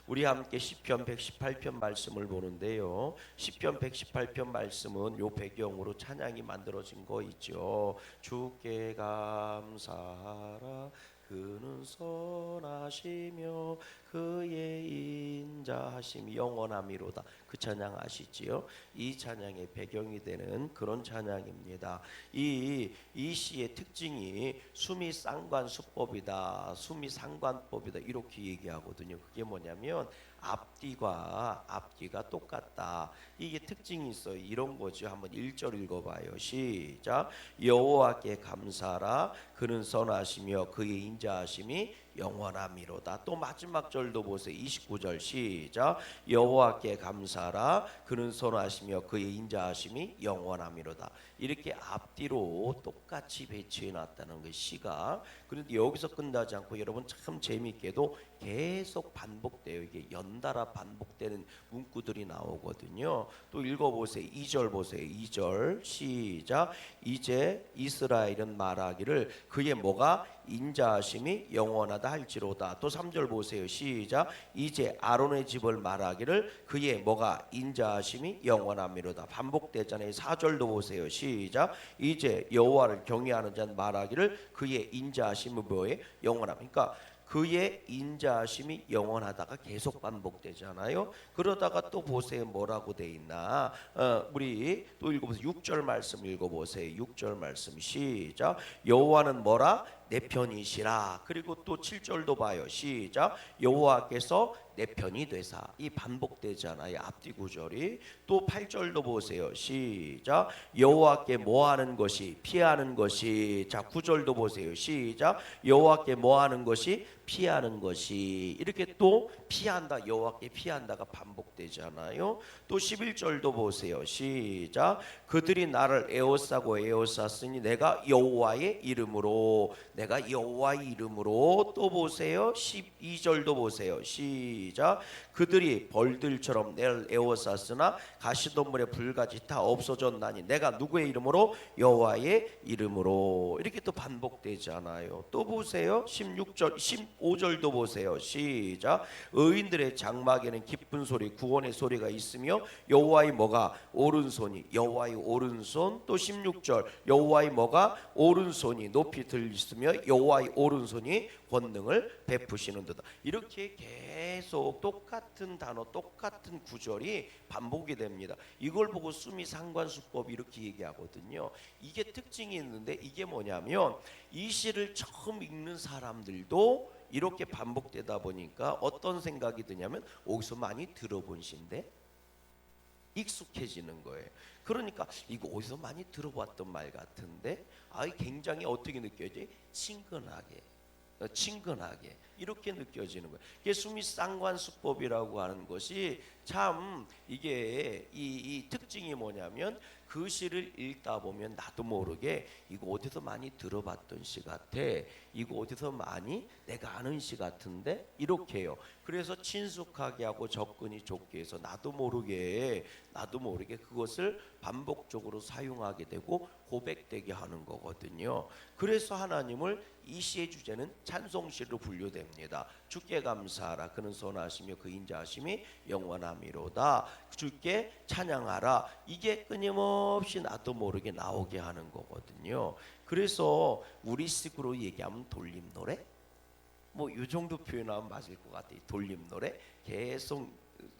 우리 함께 시편 118편 말씀을 보는데요. 시편 118편 말씀은 요 배경으로 찬양이 만들어진 거 있죠. 주께 감사하라 그는 선하시며 그의 인자하심이 영원함이로다. 그 찬양 아시지요? 이 찬양의 배경이 되는 그런 찬양입니다. 이 시의 특징이 수미 쌍관수법이다, 수미 상관법이다 이렇게 얘기하거든요. 그게 뭐냐면 앞뒤가 똑같다. 이게 특징이 있어요. 이런 거죠. 한번 1절 읽어봐요. 시작. 여호와께 감사하라 그는 선하시며 그의 인자하심이 영원함이로다. 또 마지막 절도 보세요. 29절 시작. 여호와께 감사하라 그는 선하시며 그의 인자하심이 영원함이로다. 이렇게 앞뒤로 똑같이 배치해 놨다는 거 시가. 그런데 여기서 끝나지 않고 여러분 참 재미있게도 계속 반복돼요. 이게 연달아 반복되는 문구들이 나오거든요. 또 읽어보세요. 2절 보세요. 2절 시작. 이제 이스라엘은 말하기를 그의 뭐가 인자하심이 영원하다 할지로다. 또 3절 보세요. 시작. 이제 아론의 집을 말하기를 그의 뭐가 인자하심이 영원함이로다. 반복되잖아요. 4절도 보세요. 시작. 이제 여호와를 경외하는 자는 말하기를 그의 인자하심이 뭐예요? 영원함. 그러니까 그의 인자하심이 영원하다가 계속 반복되잖아요. 그러다가 또 보세요. 뭐라고 돼 있나? 우리 또 읽어보세요. 6절 말씀 읽어보세요. 6절 말씀 시작. 여호와는 뭐라? 내 편이시라. 그리고 또 7절도 봐요. 시작. 여호와께서 내 편이 되사. 이 반복되잖아요. 앞뒤 구절이. 또 8절도 보세요. 시작. 여호와께 뭐하는 것이 피하는 것이. 자 9절도 보세요. 시작. 여호와께 뭐하는 것이 피하는 것이. 이렇게 또 피한다, 여호와께 피한다가 반복되잖아요. 또 11절도 보세요. 시작. 그들이 나를 에워싸고 에워쌌으니 내가 여호와의 이름으로. 내가 여호와의 이름으로. 또 보세요. 12절도 보세요. 시작. 그들이 벌들처럼 내를 에워쌌으나 가시덤불의 불같이 다 없어졌나니 내가 누구의 이름으로? 여호와의 이름으로. 이렇게 또 반복되잖아요. 또 보세요. 16절 15절도 보세요. 시작. 의인들의 장막에는 기쁜 소리 구원의 소리가 있으며 여호와의 뭐가? 오른손이. 여호와의 오른손. 또 16절 여호와의 뭐가? 오른손이 높이 들있으며 여호와의 오른손이 권능을 베푸시는 듯. 이렇게 계속 똑같은 단어 똑같은 구절이 반복이 됩니다. 이걸 보고 수미 상관수법 이렇게 얘기하거든요. 이게 특징이 있는데 이게 뭐냐면 이 시를 처음 읽는 사람들도 이렇게 반복되다 보니까 어떤 생각이 드냐면 어디서 많이 들어본 시인데 익숙해지는 거예요. 그러니까 이거 어디서 많이 들어봤던 말 같은데 굉장히 어떻게 느껴지? 친근하게 이렇게 느껴지는 거예요. 이게 수미 쌍관수법이라고 하는 것이 참 이게 이 특징이 뭐냐면 그 시를 읽다 보면 나도 모르게 이거 어디서 많이 들어봤던 시 같아. 이거 어디서 많이 내가 아는 시 같은데 이렇게요. 그래서 친숙하게 하고 접근이 좋게 해서 나도 모르게 그것을 반복적으로 사용하게 되고 고백되게 하는 거거든요. 그래서 하나님을 이 시의 주제는 찬송시로 분류됩니다. 주께 감사하라 그는 선하시며 그 인자하심이 영원함이로다. 주께 찬양하라. 이게 끊임없이 나도 모르게 나오게 하는 거거든요. 그래서 우리식으로 얘기하면 돌림노래? 뭐 이 정도 표현하면 맞을 것 같아요. 돌림노래? 계속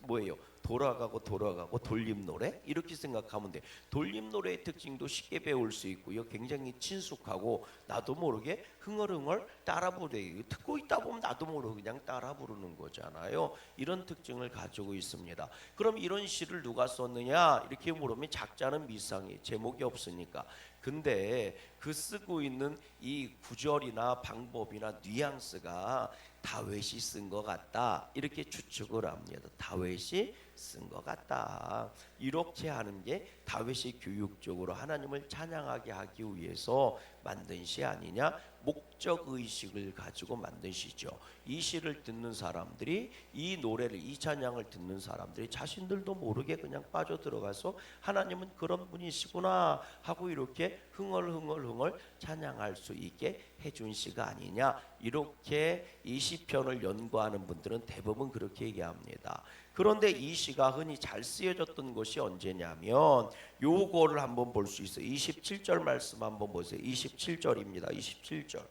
뭐예요? 돌아가고 돌림노래? 이렇게 생각하면 돼. 돌림노래의 특징도 쉽게 배울 수 있고요. 굉장히 친숙하고 나도 모르게 흥얼흥얼 따라 부르게 듣고 있다 보면 나도 모르게 그냥 따라 부르는 거잖아요. 이런 특징을 가지고 있습니다. 그럼 이런 시를 누가 썼느냐? 이렇게 물으면 작자는 미상이 제목이 없으니까. 근데 그 쓰고 있는 이 구절이나 방법이나 뉘앙스가 다윗이 쓴 것 같다 이렇게 추측을 합니다. 다윗이 쓴 것 같다. 이렇게 하는 게 다윗이 교육적으로 하나님을 찬양하게 하기 위해서 만든 시 아니냐? 목적의식을 가지고 만든 시죠. 이 시를 듣는 사람들이 이 노래를 이 찬양을 듣는 사람들이 자신들도 모르게 그냥 빠져들어가서 하나님은 그런 분이시구나 하고 이렇게 흥얼흥얼 찬양할 수 있게 해준 시가 아니냐, 이렇게 이 시편을 연구하는 분들은 대부분 그렇게 얘기합니다. 그런데 이 시가 흔히 잘 쓰여졌던 것이 언제냐면 요거를 한번 볼 수 있어요. 27절 말씀 한번 보세요. 27절입니다. 27절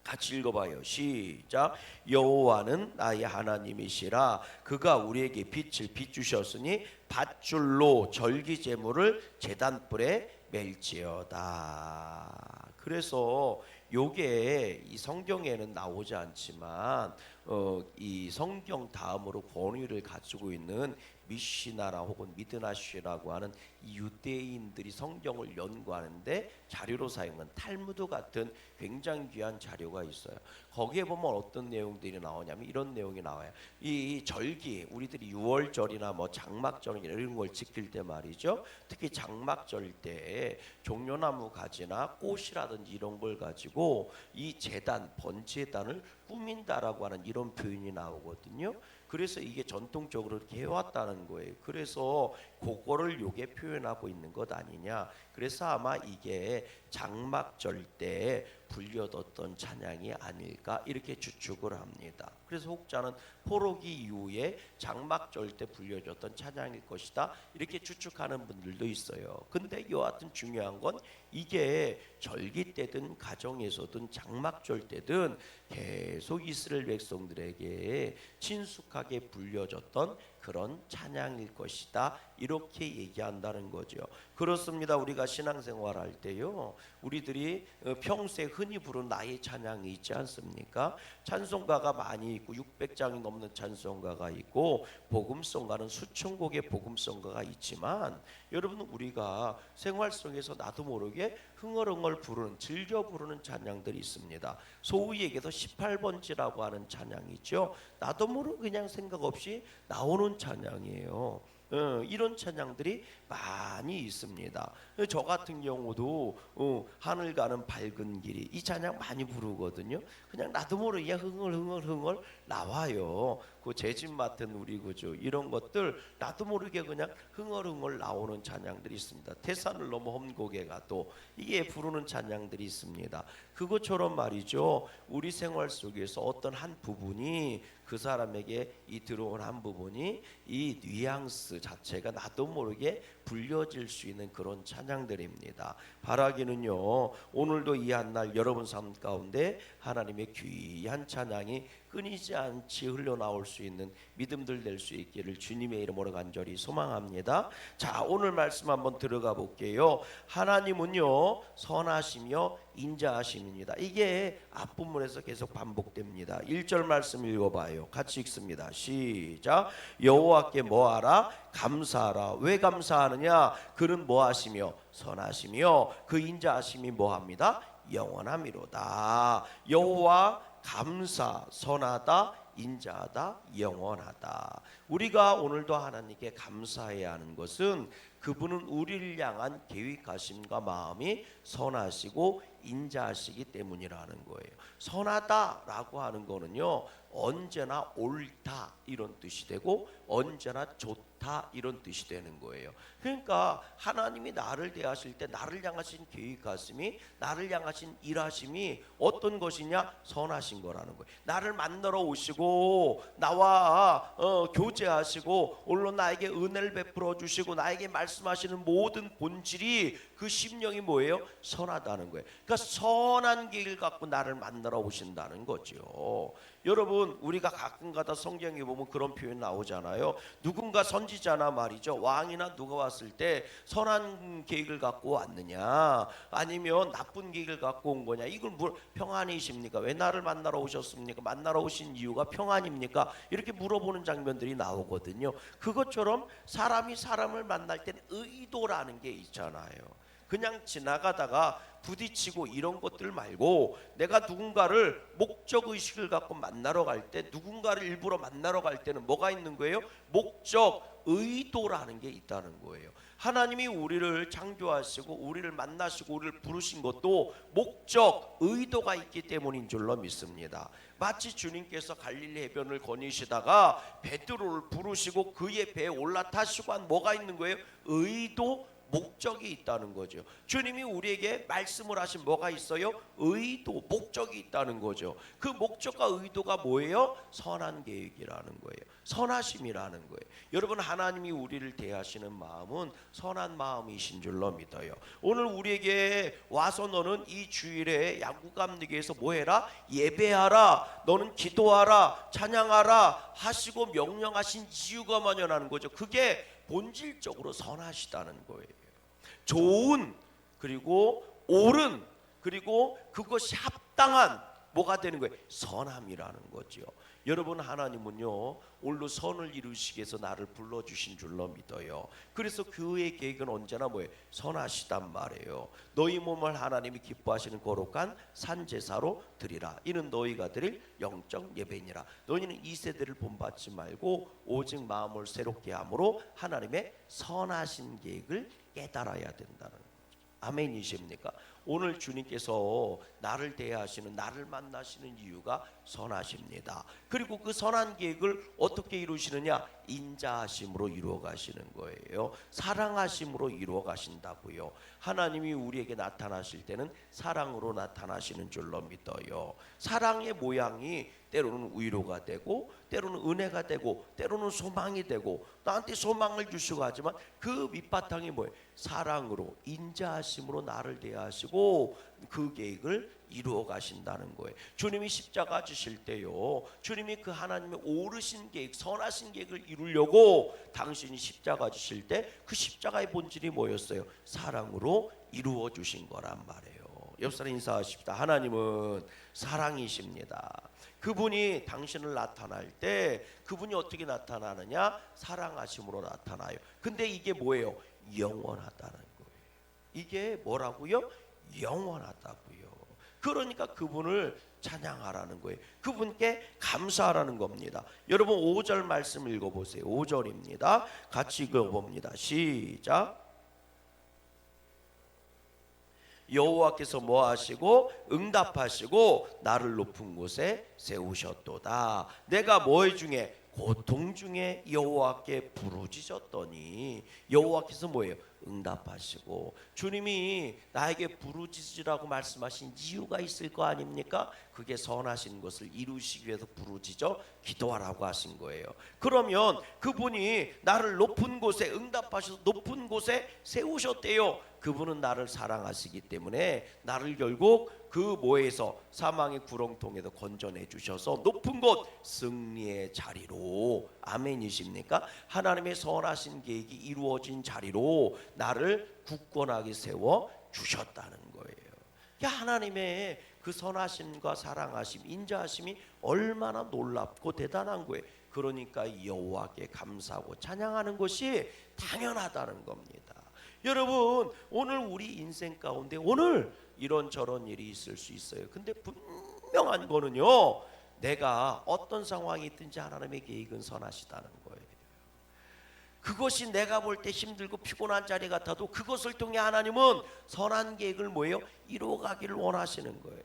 같이 읽어봐요. 시작. 여호와는 나의 하나님이시라. 그가 우리에게 빛을 비추셨으니 밧줄로 절기 제물을 제단불에 멜지어다. 그래서 요게 이 성경에는 나오지 않지만 이 성경 다음으로 권위를 가지고 있는 미시나라 혹은 미드나시라고 하는 이 유대인들이 성경을 연구하는데 자료로 사용한 탈무드 같은 굉장히 귀한 자료가 있어요. 거기에 보면 어떤 내용들이 나오냐면 이런 내용이 나와요. 이 절기, 우리들이 6월절이나 뭐 장막절이나 이런 걸 지킬 때 말이죠. 특히 장막절 때 종려나무 가지나 꽃이라든지 이런 걸 가지고 이 제단, 번제단을 꾸민다라고 하는 이런 표현이 나오거든요. 그래서 이게 전통적으로 이렇게 해왔다는 거예요. 그래서 그거를 요게 표현하고 있는 것 아니냐. 그래서 아마 이게 장막절 때 불려뒀던 찬양이 아닐까 이렇게 추측을 합니다. 그래서 혹자는 포로기 이후에 장막절 때 불려졌던 찬양일 것이다 이렇게 추측하는 분들도 있어요. 근데 여하튼 중요한 건 이게 절기 때든 가정에서든 장막절 때든 계속 이스라엘 백성들에게 친숙하게 불려졌던 그런 찬양일 것이다 이렇게 얘기한다는 거죠. 그렇습니다. 우리가 신앙생활 할 때요, 우리들이 평소에 흔히 부른 나의 찬양이 있지 않습니까? 찬송가가 많이 있고 600장이 넘는 찬송가가 있고 복음성가는 수천 곡의 복음성가가 있지만 여러분, 우리가 생활 속에서 나도 모르게 흥얼흥얼 부르는, 즐겨 부르는 찬양들이 있습니다. 소위 얘기해서 18번지라고 하는 찬양이죠. 나도 모르게 그냥 생각 없이 나오는 찬양이에요. 이런 찬양들이 많이 있습니다. 저 같은 경우도 하늘 가는 밝은 길이 이 찬양 많이 부르거든요. 그냥 나도 모르게 흥얼흥얼 나와요. 그 제 집 맡은 우리 구주 이런 것들 나도 모르게 그냥 흥얼흥얼 나오는 찬양들이 있습니다. 태산을 넘어 험곡에가 또 이게 부르는 찬양들이 있습니다. 그것처럼 말이죠. 우리 생활 속에서 어떤 한 부분이 그 사람에게 이 들어온 한 부분이 이 뉘앙스 자체가 나도 모르게 불려질 수 있는 그런 찬양들입니다. 바라기는요, 오늘도 이 한날 여러분 삶 가운데 하나님의 귀한 찬양이 끊이지 않지 흘러나올 수 있는 믿음들 될 수 있기를 주님의 이름으로 간절히 소망합니다. 자, 오늘 말씀 한번 들어가 볼게요. 하나님은요 선하시며 인자하심입니다. 이게 앞부분에서 계속 반복됩니다. 1절 말씀 읽어봐요. 같이 읽습니다. 시작. 여호와께 뭐하라? 감사하라. 왜 감사하느냐? 그는 뭐하시며 선하시며 그 인자하심이 뭐합니다? 영원함이로다. 여호와 감사, 선하다, 인자하다, 영원하다. 우리가 오늘도 하나님께 감사해야 하는 것은 그분은 우리를 향한 계획하심과 마음이 선하시고 인자하시기 때문이라는 거예요. 선하다라고 하는 거는요, 언제나 옳다 이런 뜻이 되고 언제나 좋다 이런 뜻이 되는 거예요. 그러니까 하나님이 나를 대하실 때 나를 향하신 계획하심이, 나를 향하신 일하심이 어떤 것이냐? 선하신 거라는 거예요. 나를 만나러 오시고 나와 교제하시고 물론 나에게 은혜를 베풀어 주시고 나에게 말씀하시는 모든 본질이 그 심령이 뭐예요? 선하다는 거예요. 그러니까 선한 길 갖고 나를 만나러 오신다는 거죠. 여러분, 우리가 가끔가다 성경에 보면 그런 표현 나오잖아요. 누군가 선지자나 말이죠, 왕이나 누가 왔을 때 선한 계획을 갖고 왔느냐 아니면 나쁜 계획을 갖고 온 거냐, 이걸 평안이십니까? 왜 나를 만나러 오셨습니까? 만나러 오신 이유가 평안입니까? 이렇게 물어보는 장면들이 나오거든요. 그것처럼 사람이 사람을 만날 땐 의도라는 게 있잖아요. 그냥 지나가다가 부딪히고 이런 것들 말고 내가 누군가를 목적의식을 갖고 만나러 갈 때, 누군가를 일부러 만나러 갈 때는 뭐가 있는 거예요? 목적, 의도라는 게 있다는 거예요. 하나님이 우리를 창조하시고 우리를 만나시고 우리를 부르신 것도 목적, 의도가 있기 때문인 줄로 믿습니다. 마치 주님께서 갈릴리 해변을 거니시다가 베드로를 부르시고 그의 배에 올라타시고 한 뭐가 있는 거예요? 의도, 목적이 있다는 거죠. 주님이 우리에게 말씀을 하신 뭐가 있어요? 의도, 목적이 있다는 거죠. 그 목적과 의도가 뭐예요? 선한 계획이라는 거예요. 선하심이라는 거예요. 여러분, 하나님이 우리를 대하시는 마음은 선한 마음이신 줄로 믿어요. 오늘 우리에게 와서 너는 이 주일에 양구감리교에서 뭐 해라? 예배하라. 너는 기도하라. 찬양하라 하시고 명령하신 이유가 뭐냐는 거죠. 그게 본질적으로 선하시다는 거예요. 좋은, 그리고 옳은, 그리고 그것이 합당한 뭐가 되는 거예요? 선함이라는 거죠. 여러분, 하나님은요 오늘도 선을 이루시기 위해서 나를 불러주신 줄로 믿어요. 그래서 그의 계획은 언제나 뭐예요? 선하시단 말이에요. 너희 몸을 하나님이 기뻐하시는 거룩한 산제사로 드리라. 이는 너희가 드릴 영적 예배니라. 너희는 이 세대를 본받지 말고 오직 마음을 새롭게 함으로 하나님의 선하신 계획을 깨달아야 된다는 거죠. 아멘이십니까? 오늘 주님께서 나를 대하시는, 나를 만나시는 이유가 선하십니다. 그리고 그 선한 계획을 어떻게 이루시느냐? 인자하심으로 이루어 가시는 거예요. 사랑하심으로 이루어 가신다고요. 하나님이 우리에게 나타나실 때는 사랑으로 나타나시는 줄로 믿어요. 사랑의 모양이 때로는 위로가 되고, 때로는 은혜가 되고, 때로는 소망이 되고, 나한테 소망을 주시고 하지만 그 밑바탕이 뭐예요? 사랑으로, 인자하심으로 나를 대하시고 그 계획을 이루어 가신다는 거예요. 주님이 십자가 지실 때요, 주님이 그 하나님의 오르신 계획, 선하신 계획을 이루려고 당신이 십자가 지실 때 그 십자가의 본질이 뭐였어요? 사랑으로 이루어 주신 거란 말이에요. 옆 사람 인사하십시다. 하나님은 사랑이십니다. 그분이 당신을 나타날 때 그분이 어떻게 나타나느냐? 사랑하심으로 나타나요. 근데 이게 뭐예요? 영원하다는 거예요. 이게 뭐라고요? 영원하다고요. 그러니까 그분을 찬양하라는 거예요. 그분께 감사하라는 겁니다. 여러분 5절 말씀 읽어보세요. 5절입니다. 같이 읽어봅니다. 시작. 여호와께서 뭐 하시고 응답하시고 나를 높은 곳에 세우셨도다. 내가 뭐의 중에? 고통 중에 여호와께 부르짖었더니 여호와께서 뭐예요? 응답하시고. 주님이 나에게 부르짖으라고 말씀하신 이유가 있을 거 아닙니까? 그게 선하신 것을 이루시기 위해서 부르짖어 기도하라고 하신 거예요. 그러면 그분이 나를 높은 곳에 응답하셔서 높은 곳에 세우셨대요. 그분은 나를 사랑하시기 때문에 나를 결국 그 뭐에서, 사망의 구렁통에서 건져내 주셔서 높은 곳, 승리의 자리로, 아멘이십니까? 하나님의 선하신 계획이 이루어진 자리로 나를 굳건하게 세워 주셨다는 거예요. 하나님의 그 선하심과 사랑하심, 인자하심이 얼마나 놀랍고 대단한 거예요. 그러니까 여호와께 감사하고 찬양하는 것이 당연하다는 겁니다. 여러분, 오늘 우리 인생 가운데 오늘 이런저런 일이 있을 수 있어요. 근데 분명한 거는요, 내가 어떤 상황이 있든지 하나님의 계획은 선하시다는 거예요. 그것이 내가 볼 때 힘들고 피곤한 자리 같아도 그것을 통해 하나님은 선한 계획을 뭐예요? 이루어가기를 원하시는 거예요.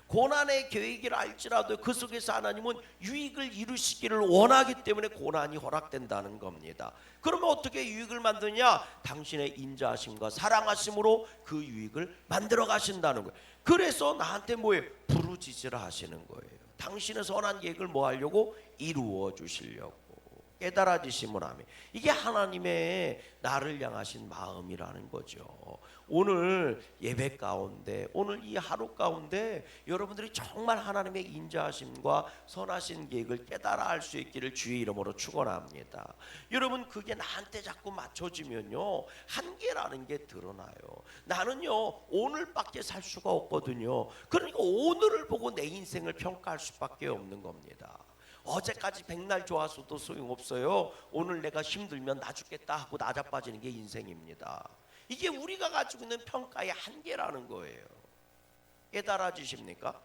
고난의 계획이라 할지라도 그 속에서 하나님은 유익을 이루시기를 원하기 때문에 고난이 허락된다는 겁니다. 그러면 어떻게 유익을 만드냐? 당신의 인자하심과 사랑하심으로 그 유익을 만들어 가신다는 거예요. 그래서 나한테 뭐예요? 부르짖으라 하시는 거예요. 당신의 선한 계획을 뭐 하려고? 이루어 주시려고. 깨달아지시면 아멘. 이게 하나님의 나를 향하신 마음이라는 거죠. 오늘 예배 가운데, 오늘 이 하루 가운데 여러분들이 정말 하나님의 인자하심과 선하신 계획을 깨달아 알 수 있기를 주의 이름으로 축원합니다. 여러분, 그게 나한테 자꾸 맞춰지면요, 한계라는 게 드러나요. 나는요 오늘밖에 살 수가 없거든요. 그러니까 오늘을 보고 내 인생을 평가할 수밖에 없는 겁니다. 어제까지 백날 좋았어도 소용없어요. 오늘 내가 힘들면 나 죽겠다 하고 나자빠지는 게 인생입니다. 이게 우리가 가지고 있는 평가의 한계라는 거예요. 깨달아지십니까?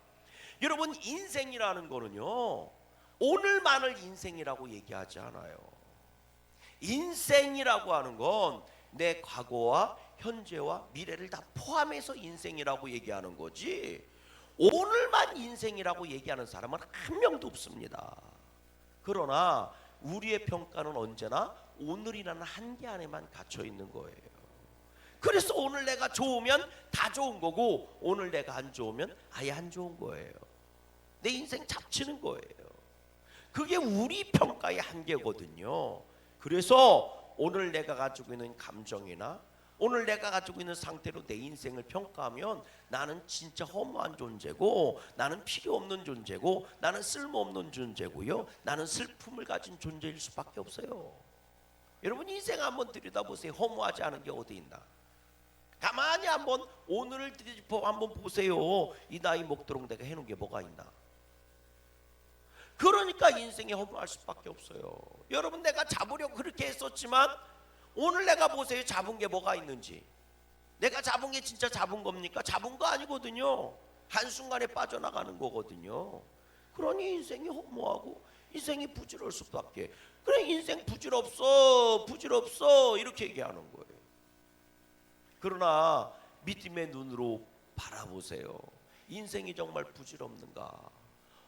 여러분, 인생이라는 거는요, 오늘만을 인생이라고 얘기하지 않아요. 인생이라고 하는 건 내 과거와 현재와 미래를 다 포함해서 인생이라고 얘기하는 거지, 오늘만 인생이라고 얘기하는 사람은 한 명도 없습니다. 그러나 우리의 평가는 언제나 오늘이라는 한계 안에만 갇혀 있는 거예요. 그래서 오늘 내가 좋으면 다 좋은 거고 오늘 내가 안 좋으면 아예 안 좋은 거예요. 내 인생 잡치는 거예요. 그게 우리 평가의 한계거든요. 그래서 오늘 내가 가지고 있는 감정이나 오늘 내가 가지고 있는 상태로 내 인생을 평가하면 나는 진짜 허무한 존재고 나는 필요 없는 존재고 나는 쓸모없는 존재고요. 나는 슬픔을 가진 존재일 수밖에 없어요. 여러분 인생 한번 들여다보세요. 허무하지 않은 게 어디 있나? 가만히 한번 오늘을 뒤집어 한번 보세요. 이 나이 먹도록 내가 해놓은 게 뭐가 있나? 그러니까 인생이 허무할 수밖에 없어요. 여러분 내가 잡으려고 그렇게 했었지만 오늘 내가 보세요. 잡은 게 뭐가 있는지. 내가 잡은 게 진짜 잡은 겁니까? 잡은 거 아니거든요. 한순간에 빠져나가는 거거든요. 그러니 인생이 허무하고 인생이 부질없을 수밖에. 그래 인생 부질없어 이렇게 얘기하는 거예요. 그러나 믿음의 눈으로 바라보세요. 인생이 정말 부질없는가?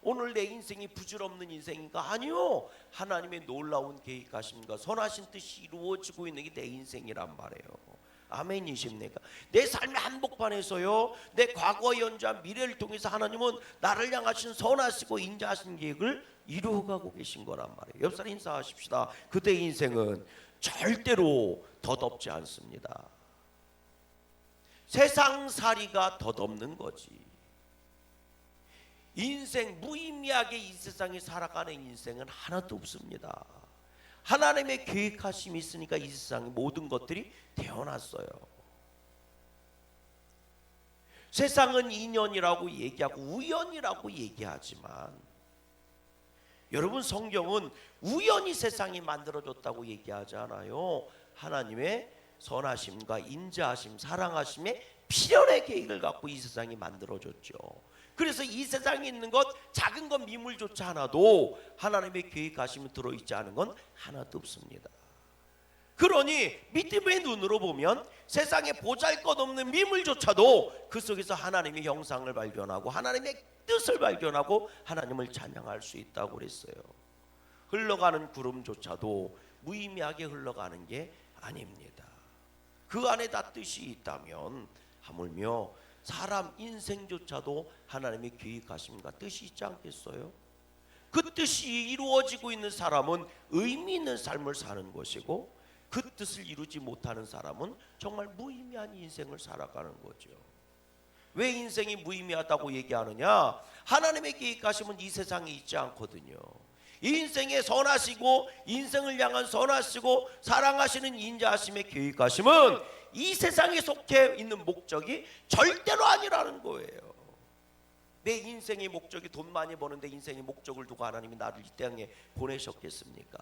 오늘 내 인생이 부질없는 인생인가? 아니요. 하나님의 놀라운 계획하심과 선하신 뜻이 이루어지고 있는 게 내 인생이란 말이에요. 아멘이십니까? 내 삶의 한복판에서요, 내 과거, 현재와 미래를 통해서 하나님은 나를 향하신 선하시고 인자하신 계획을 이루어가고 계신 거란 말이에요. 옆 사람 인사하십시다. 그대 인생은 절대로 덧없지 않습니다. 세상살이가 덧없는 거지. 인생 무의미하게 이 세상에 살아가는 인생은 하나도 없습니다. 하나님의 계획하심이 있으니까 이 세상에 모든 것들이 태어났어요. 세상은 인연이라고 얘기하고 우연이라고 얘기하지만 여러분 성경은 우연히 세상이 만들어졌다고 얘기하지 않아요. 하나님의 선하심과 인자하심, 사랑하심의 필연의 계획을 갖고 이 세상이 만들어졌죠. 그래서 이 세상에 있는 것 작은 것 미물조차 하나도 하나님의 계획하심이 들어있지 않은 건 하나도 없습니다. 그러니 믿음의 눈으로 보면 세상에 보잘것없는 미물조차도 그 속에서 하나님의 형상을 발견하고 하나님의 뜻을 발견하고 하나님을 찬양할 수 있다고 그랬어요. 흘러가는 구름조차도 무의미하게 흘러가는 게 아닙니다. 그 안에 다 뜻이 있다면 하물며 사람 인생조차도 하나님의 계획하심과 뜻이 있지 않겠어요? 그 뜻이 이루어지고 있는 사람은 의미 있는 삶을 사는 것이고 그 뜻을 이루지 못하는 사람은 정말 무의미한 인생을 살아가는 거죠. 왜 인생이 무의미하다고 얘기하느냐? 하나님의 계획하심은 이 세상에 있지 않거든요. 이 인생에 선하시고 인생을 향한 선하시고 사랑하시는 인자하심의 계획하심은 이 세상에 속해 있는 목적이 절대로 아니라는 거예요. 내 인생의 목적이 돈 많이 버는데 인생의 목적을 두고 하나님이 나를 이 땅에 보내셨겠습니까?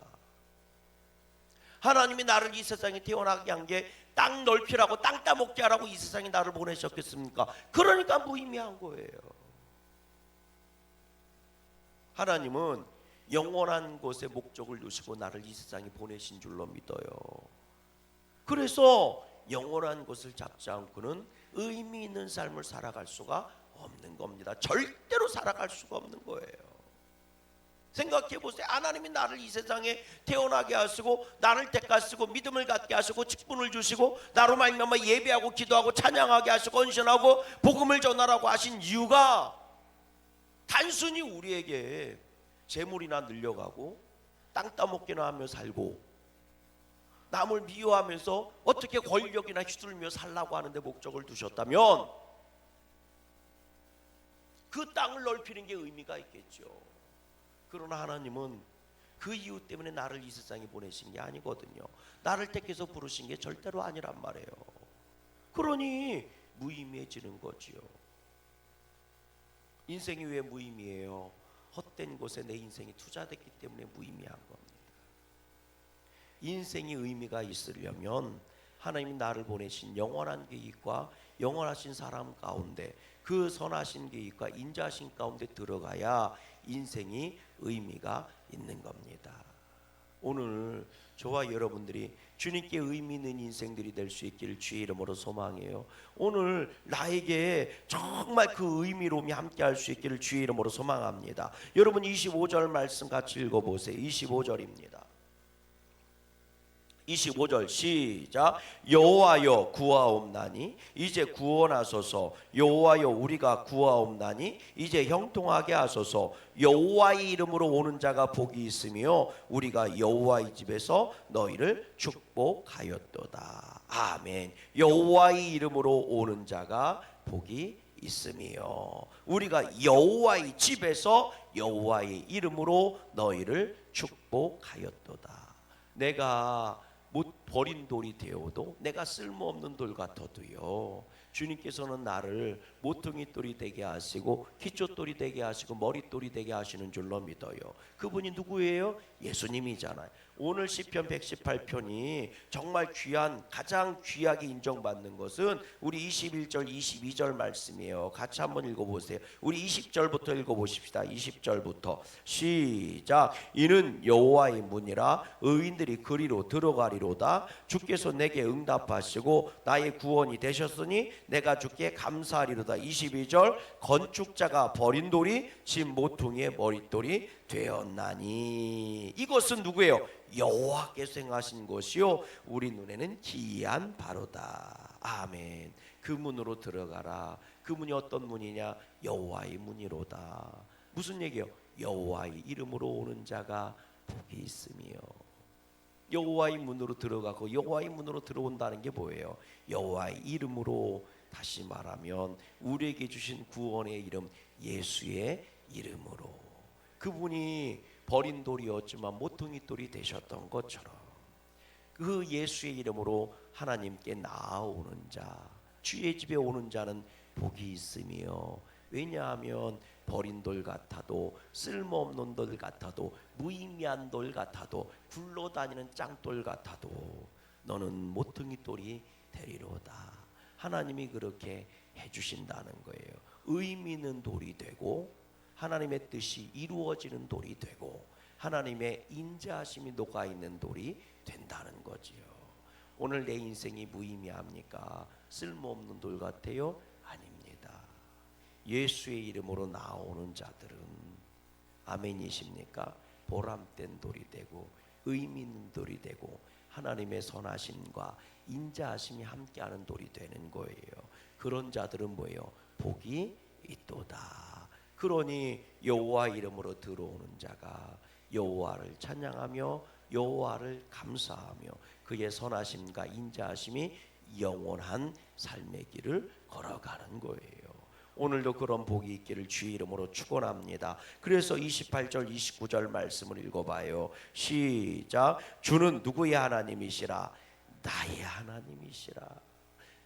하나님이 나를 이 세상에 태어나게 한 게 땅 넓히라고 땅 따먹게 하라고 이 세상에 나를 보내셨겠습니까? 그러니까 무의미한 거예요. 하나님은 영원한 곳에 목적을 두시고 나를 이 세상에 보내신 줄로 믿어요. 그래서 영원한 것을 잡지 않고는 의미 있는 삶을 살아갈 수가 없는 겁니다. 절대로 살아갈 수가 없는 거예요. 생각해 보세요. 하나님이 나를 이 세상에 태어나게 하시고 나를 택하시고 믿음을 갖게 하시고 직분을 주시고 나로 말미암아 예배하고 기도하고 찬양하게 하시고 헌신하고 복음을 전하라고 하신 이유가 단순히 우리에게 재물이나 늘려가고 땅 따먹기나 하며 살고 남을 미워하면서 어떻게 권력이나 휘둘며 살라고 하는데 목적을 두셨다면 그 땅을 넓히는 게 의미가 있겠죠. 그러나 하나님은 그 이유 때문에 나를 이 세상에 보내신 게 아니거든요. 나를 택해서 부르신 게 절대로 아니란 말이에요. 그러니 무의미해지는 거지요. 인생이 왜 무의미해요? 헛된 곳에 내 인생이 투자됐기 때문에 무의미한 겁니다. 인생이 의미가 있으려면 하나님이 나를 보내신 영원한 계획과 영원하신 사람 가운데 그 선하신 계획과 인자하신 가운데 들어가야 인생이 의미가 있는 겁니다. 오늘 저와 여러분들이 주님께 의미 있는 인생들이 될 수 있기를 주의 이름으로 소망해요. 오늘 나에게 정말 그 의미로움이 함께 할 수 있기를 주의 이름으로 소망합니다. 여러분 25절 말씀 같이 읽어보세요. 25절입니다. 25절 시작. 여호와여 구하옵나니 이제 구원하소서. 여호와여 우리가 구하옵나니 이제 형통하게 하소서. 여호와의 이름으로 오는 자가 복이 있으며 우리가 여호와의 집에서 너희를 축복하였도다. 아멘. 여호와의 이름으로 오는 자가 복이 있으며 우리가 여호와의 집에서 여호와의 이름으로 너희를 축복하였도다. 내가 못 버린 돌이 되어도 내가 쓸모없는 돌 같아도요, 주님께서는 나를 모퉁이 돌이 되게 하시고 기초돌이 되게 하시고 머릿돌이 되게 하시는 줄로 믿어요. 그분이 누구예요? 예수님이잖아요. 오늘 시편 118편이 정말 귀한, 가장 귀하게 인정받는 것은 우리 21절 22절 말씀이에요. 같이 한번 읽어보세요. 우리 20절부터 읽어보십시다. 20절부터 시작. 이는 여호와의 문이라 의인들이 그리로 들어가리로다. 주께서 내게 응답하시고 나의 구원이 되셨으니 내가 주께 감사하리로다. 22절. 건축자가 버린 돌이 진 모퉁이의 머릿돌이 되었나니. 이것은 누구예요? 여호와께서 행하신 것이요 우리 눈에는 기이한 바로다. 아멘. 그 문으로 들어가라. 그 문이 어떤 문이냐? 여호와의 문이로다. 무슨 얘기요? 여호와의 이름으로 오는 자가 복이 있으며. 여호와의 문으로 들어가고 여호와의 문으로 들어온다는 게 뭐예요? 여호와의 이름으로, 다시 말하면 우리에게 주신 구원의 이름 예수의 이름으로. 그분이 버린 돌이었지만 모퉁이 돌이 되셨던 것처럼 그 예수의 이름으로 하나님께 나아오는 자, 주의 집에 오는 자는 복이 있으며. 왜냐하면 버린 돌 같아도 쓸모없는 돌 같아도 무의미한 돌 같아도 굴러다니는 짱돌 같아도 너는 모퉁이 돌이 되리로다. 하나님이 그렇게 해주신다는 거예요. 의미 있는 돌이 되고 하나님의 뜻이 이루어지는 돌이 되고 하나님의 인자하심이 녹아있는 돌이 된다는 거지요. 오늘 내 인생이 무의미합니까? 쓸모없는 돌 같아요? 아닙니다. 예수의 이름으로 나오는 자들은, 아멘이십니까? 보람된 돌이 되고 의미 있는 돌이 되고 하나님의 선하심과 인자하심이 함께하는 돌이 되는 거예요. 그런 자들은 뭐예요? 복이 있도다. 그러니 여호와 이름으로 들어오는 자가 여호와를 찬양하며 여호와를 감사하며 그의 선하심과 인자하심이 영원한 삶의 길을 걸어가는 거예요. 오늘도 그런 복이 있기를 주의 이름으로 축원합니다. 그래서 28절 29절 말씀을 읽어봐요. 시작. 주는 누구의 하나님이시라? 나의 하나님이시라.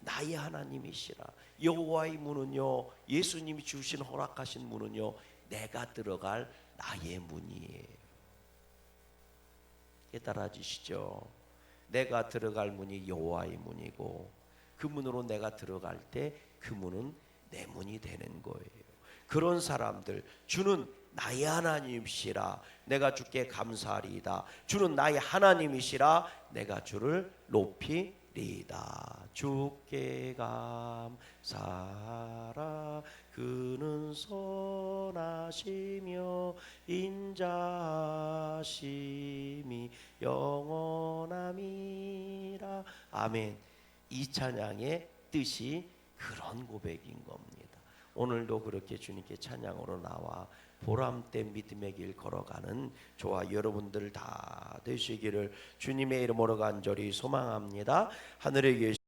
나의 하나님이시라. 여호와의 문은요, 예수님이 주신 허락하신 문은요, 내가 들어갈 나의 문이에요. 깨달아지시죠? 내가 들어갈 문이 여호와의 문이고 그 문으로 내가 들어갈 때 그 문은 내 문이 되는 거예요. 그런 사람들, 주는 나의 하나님이시라 내가 주께 감사하리이다. 주는 나의 하나님이시라 내가 주를 높이리이다. 주께 감사하라. 그는 선하시며 인자하심이 영원함이라. 아멘. 이 찬양의 뜻이 그런 고백인 겁니다. 오늘도 그렇게 주님께 찬양으로 나와 보람된 믿음의 길 걸어가는 저와 여러분들 다 되시기를 주님의 이름으로 간절히 소망합니다. 하늘에 계신